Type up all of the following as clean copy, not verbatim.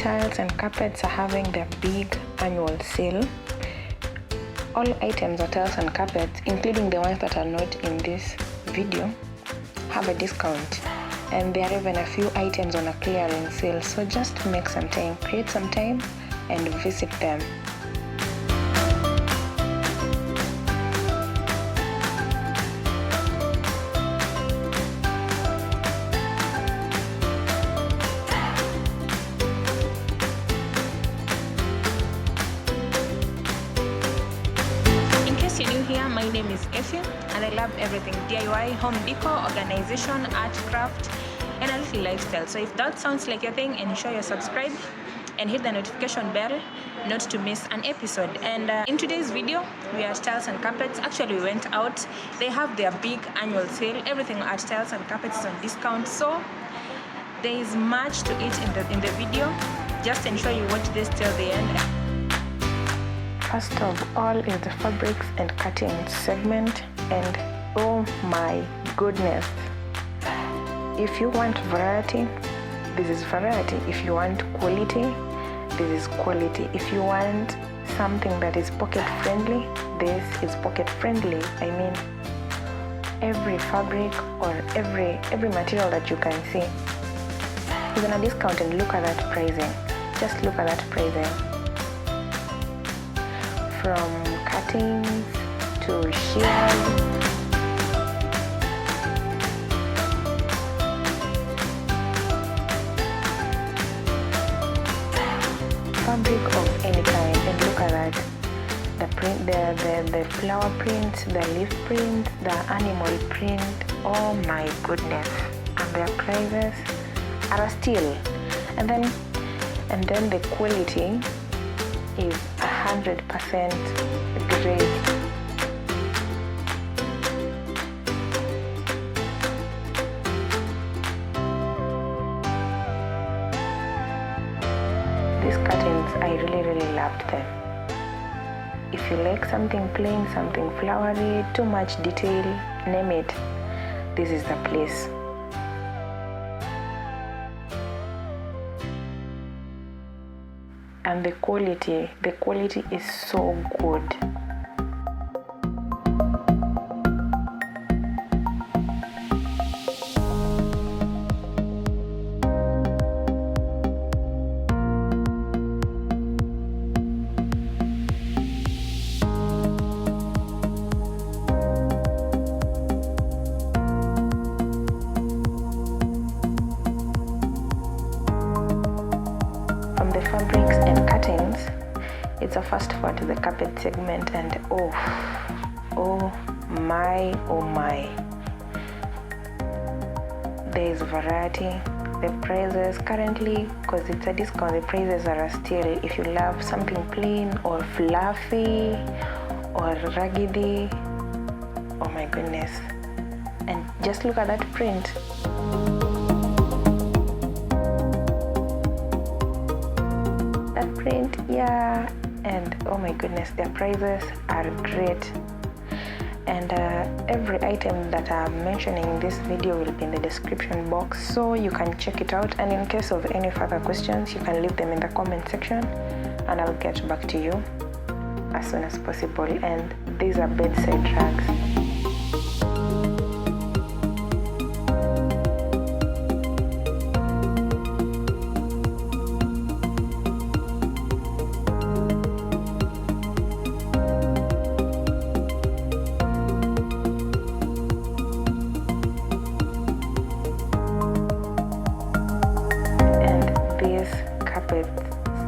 tiles and carpets are having their big annual sale. All items of tiles and carpets, including the ones that are not in this video, have a discount, and there are even a few items on a clearance sale. So just make some time, create some time and visit them. Here, my name is Effie and I love everything DIY, home decor, organization, art, craft, and a little lifestyle. So if that sounds like your thing, ensure you're subscribed and hit the notification bell not to miss an episode. And in today's video, we are tiles and carpets. Actually, we went out. They have their big annual sale. Everything at tiles and carpets is on discount. So there is much to it in the video. Just ensure you watch this till the end. First of all is the fabrics and cuttings segment, and oh my goodness, if you want variety, this is variety. If you want quality, this is quality. If you want something that is pocket friendly, this is pocket friendly. I mean, every fabric or every material that you can see is on a discount, and look at that pricing. Just look at that pricing. From cuttings to shears, fabric of any kind, and look at that. The print, the flower print, the leaf print, the animal print. Oh my goodness! And their prices are still, and then the quality is 100% great. These curtains, I really loved them. If you like something plain, something flowery, too much detail, name it, this is the place. And the quality is so good. From the fabrics and cuttings, it's a fast forward to the carpet segment, and oh my, there is variety. The prices currently, because it's a discount, the prices are still, if you love something plain or fluffy or raggedy, oh my goodness. And just look at that print. Yeah, and oh my goodness, their prices are great. And every item that I'm mentioning in this video will be in the description box, so you can check it out. And in case of any further questions, you can leave them in the comment section and I'll get back to you as soon as possible. And these are bedside rugs.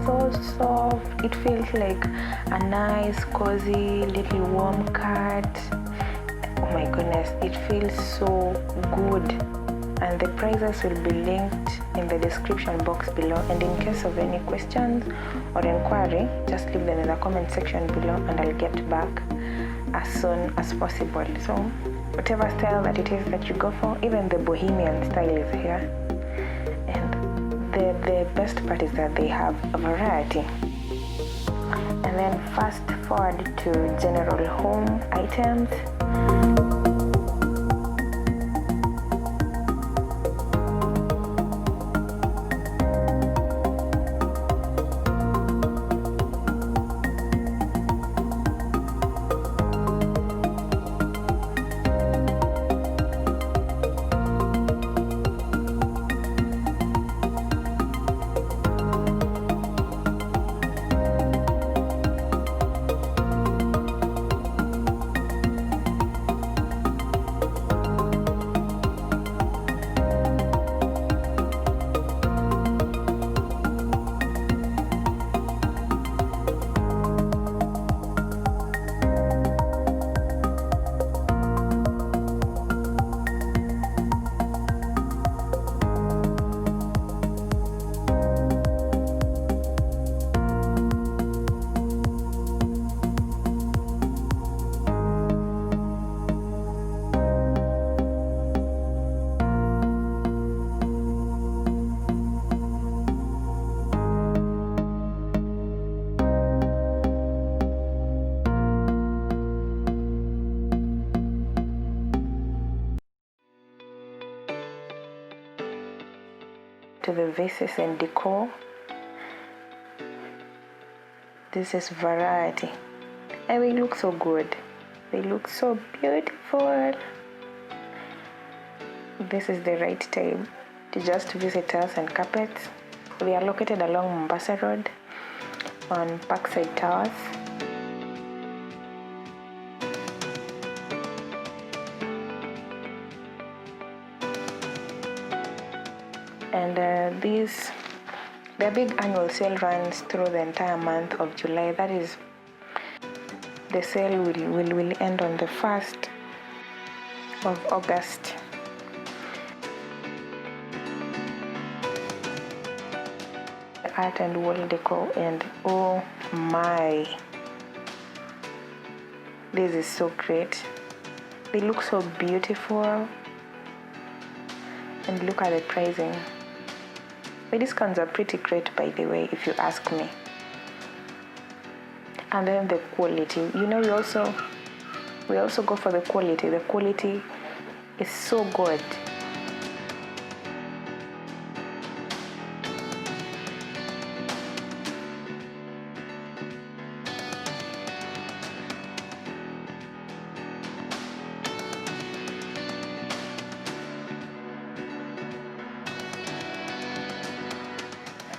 So soft, it feels like a nice cozy little warm cut. Oh my goodness, it feels so good. And the prices will be linked in the description box below. And in case of any questions or inquiry, just leave them in the comment section below and I'll get back as soon as possible. So whatever style that it is that you go for, even the bohemian style is here. The best part is that they have a variety. And then fast forward to general home items. to the vases and decor. This is variety, and they look so good. They look so beautiful. This is the right time to just visit us and carpets. We are located along Mombasa Rd on Parkside Towers. And their big annual sale runs through the entire month of July. That is, the sale will end on the 1st of August. Art and wall decor, and oh my, this is so great. They look so beautiful, and look at the pricing. The discounts are pretty great, by the way, if you ask me. And then the quality, we also go for the quality. The quality is so good.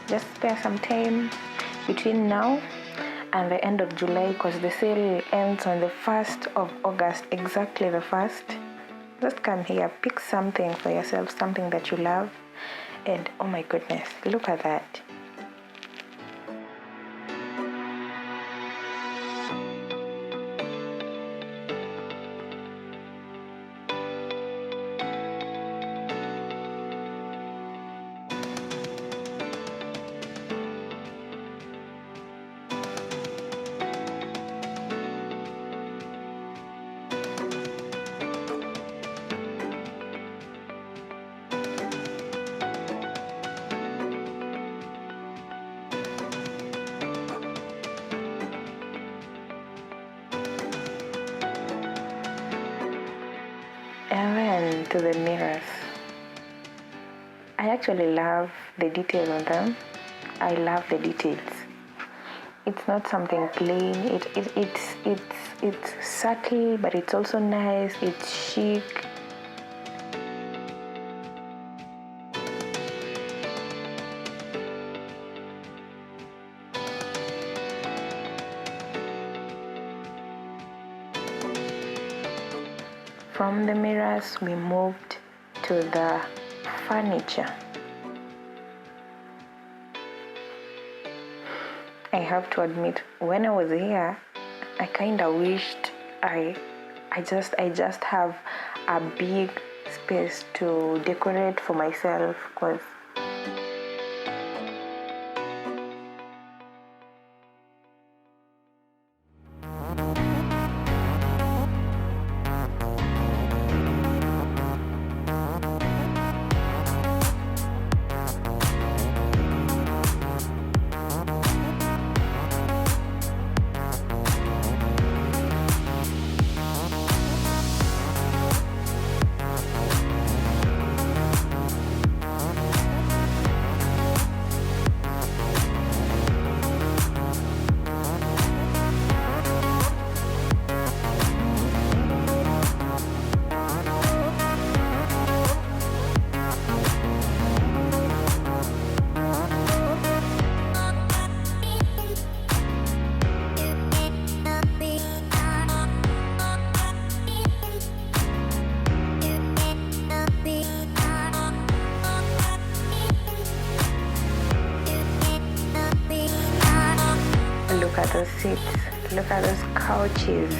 Just spare some time between now and the end of July, because the sale ends on the 1st of August, exactly the 1st. Just come here, pick something for yourself, something that you love, and oh my goodness, look at that. And then to the mirrors. I actually love the details on them. I love the details. It's not something plain. It's subtle, but it's also nice. It's chic. From the mirrors, we moved to the furniture. I have to admit, when I was here, I kind of wished I just have a big space to decorate for myself, because look at those seats, look at those couches.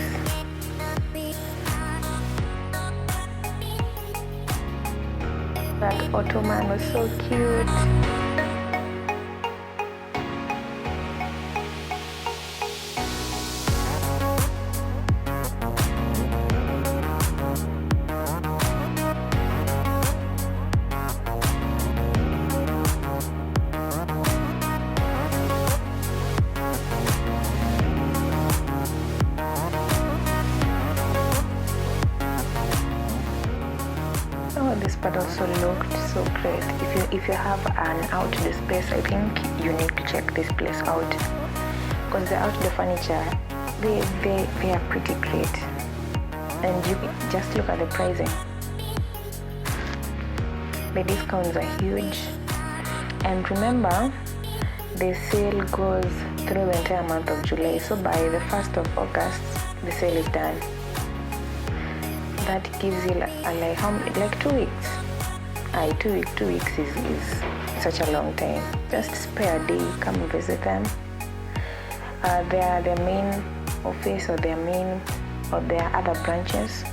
That ottoman was so cute. This part also looked so great. if you have an outdoor space, I think you need to check this place out, because the outdoor furniture, they are pretty great, and you just look at the pricing. The discounts are huge, and remember, the sale goes through the entire month of July, so by the 1st of August the sale is done. That gives you like 2 weeks. 2 weeks is such a long time. Just spare a day, come visit them. Their main office or their other branches.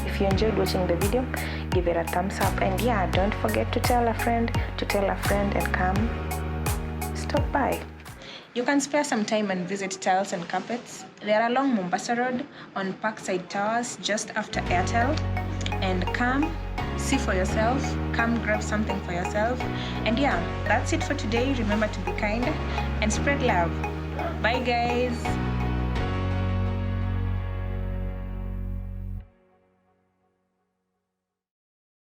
If you enjoyed watching the video, give it a thumbs up, and yeah, don't forget to tell a friend and come stop by. You can spare some time and visit Tiles and Carpets. They are along Mombasa Rd on Parkside Towers, just after Airtel. And come see for yourself, come grab something for yourself. And yeah, that's it for today. Remember to be kind and spread love. Bye guys.